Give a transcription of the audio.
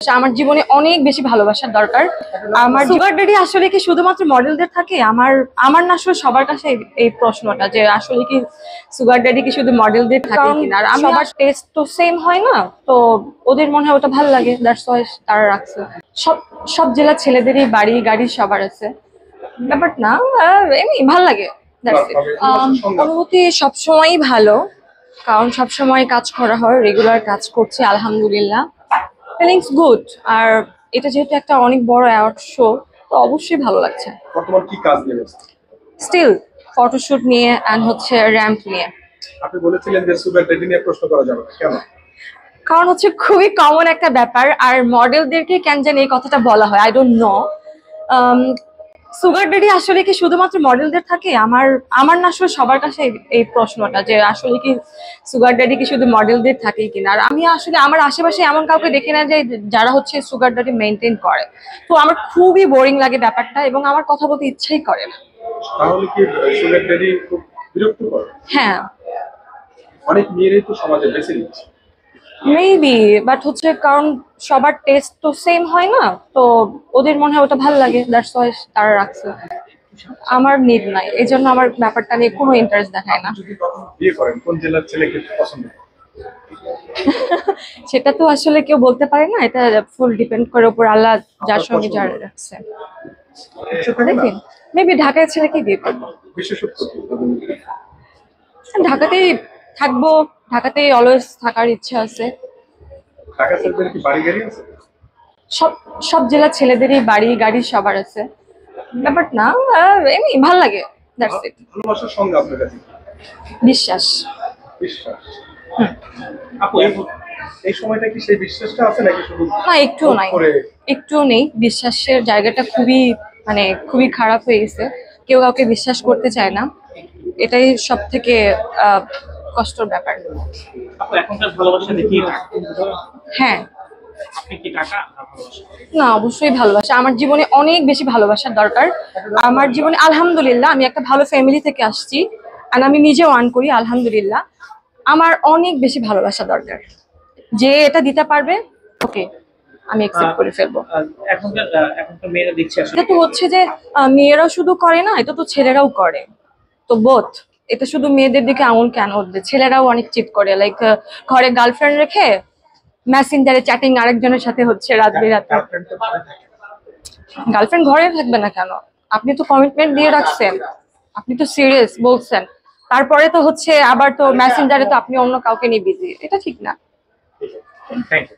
আমার জীবনে অনেক বেশি ভালোবাসার দরকার। আমার সুগার ড্যাডি আসলে কি শুধুমাত্র মডেলদের থাকে? আমার আমার না আসলে সবার কাছে এই প্রশ্নটা যে আসলে কি সুগার ড্যাডি কি শুধু মডেলদের থাকে কিনা। আর সবার টেস্ট তো সেম হয় না, তো ওদের মনে হয় ওটা ভালো লাগে, দ্যাটস ওয়াই তারা রাখছে। সব সব জেলার ছেলেদেরই বাড়ি গাড়ি সবার আছে, ব্যাপার না, এমনি ভালো লাগে। অনুভূতি সবসময়ই ভালো, কারণ সবসময় কাজ করা হয়, রেগুলার কাজ করছি আলহামদুলিল্লাহ, ফিলিংস গুড। আর এটা যেহেতু একটা অনেক বড় অ্যাওয়ার্ড শো, তো অবশ্যই ভালো লাগছে। বর্তমান কি কাজ নিয়ে ব্যস্ত? স্টিল ফটোশুট নিয়ে এন্ড হচ্ছে র্যাম্প নিয়ে। আপনি বলেছিলেন যে সুগার ড্যাডি নিয়ে প্রশ্ন করা যাবে, কেন? কারণ হচ্ছে খুবই কমন একটা ব্যাপার, আর মডেলদেরকে কেন জানি এই কথাটা বলা হয়, I don't know. Sugar daddy আসলে কি শুধুমাত্র মডেলদের থাকে? আমার আমার না আসলে সবার কাছে এই প্রশ্নটা যে আসলে কি সুগার ড্যাডি কি শুধু মডেলদের থাকে কিনা। আর আমি আসলে আমার আশেপাশে এমন কাউকে দেখি না যে যারা হচ্ছে সুগার ড্যাডি মেনটেন করে, তো আমার খুবই বোরিং লাগে ব্যাপারটা এবং আমার কথা বলতে ইচ্ছাই করে না। তাহলে কি সুগার ড্যাডি খুব বিরক্তকর? হ্যাঁ, অনেক মেয়েরাই তো সমাজে বেছে নিচ্ছে। মেবি, বাট হচ্ছে কারণ সবার টেস্ট তো সেম হয় না, তো ওদের মনে হয় ওটা ভালো লাগে, দ্যাটস ওয়াই তারা রাখছে। আমার নিড নাই, এই জন্য আমার ব্যাপারটা নিয়ে কোনো ইন্টারেস্ট দেখায় না। যদি কখনো বিয়ে করেন, কোন জেলার ছেলেকে পছন্দ করেন? সেটা তো আসলে কেউ বলতে পারে না, এটা ফুল ডিপেন্ড করে উপর আল্লাহ যার সঙ্গে যার রাখছে। ইচ্ছে থাকে না? দেখেন, মেবি ঢাকায় ছেলেকে বিয়ে করবো। বিশেষত্ব কি? ঢাকাতেই থাকবো, ঢাকাতেই অলওয়েজ থাকার ইচ্ছা আছে। ঢাকা ছেলেদের কি বাড়ি গাড়ি আছে? সব সব জেলার ছেলেদেরই বাড়ি গাড়ি সবার আছে, ব্যাপার না, এমনি ভালো লাগে, দ্যাটস ইট। ভালোবাসার সঙ্গে আপনার কাছে কি? বিশ্বাস। বিশ্বাস। আপু, এই সময়টা কি সেই বিশ্বাসটা আছে নাকি শুধু না, একটুও নাই, একটুও নেই। বিশ্বাসের জায়গাটা খুবই খুবই খারাপ হয়ে গেছে, কেউ কাউকে বিশ্বাস করতে চায় না, এটাই সব থেকে কষ্টের ব্যাপার। আপু, এখনকার ভালোবাসা দেখি হ্যাঁ, আপনি কি টাকা না ভালোবাসা? না অবশ্যই ভালোবাসা। আমার জীবনে অনেক বেশি ভালোবাসার দরকার। আমার জীবনে আলহামদুলিল্লাহ আমি একটা ভালো ফ্যামিলি থেকে আসছি, আর আমি নিজেও আর্ন করি আলহামদুলিল্লাহ। আমার অনেক বেশি ভালোবাসা দরকার, যে এটা দিতে পারবে ওকে আমি অ্যাকসেপ্ট করে ফেলবো। এখনকার মেয়েরা দেখছে আসলে এটা তো হচ্ছে যে মেয়েরাও শুধু করে না, এটা তো ছেলেরাও করে, তো বোথ। এটা শুধু মেয়েদের দিকে আঙুল কেন উঠবে, ছেলেরাও অনেক চিট করে, লাইক ঘরে গার্লফ্রেন্ড রেখে মেসেঞ্জারে চ্যাটিং আরেকজনের সাথে হচ্ছে রাত বেরাতে। গার্লফ্রেন্ড ঘরে থাকবে না কেন? আপনি তো কমিটমেন্ট দিয়ে রাখছেন, আপনি তো সিরিয়াস বলছেন, তারপরে তো হচ্ছে আবার তো মেসেঞ্জারে তো আপনি অন্য কাউকে নিয়ে বিজি, এটা ঠিক না। Thank you.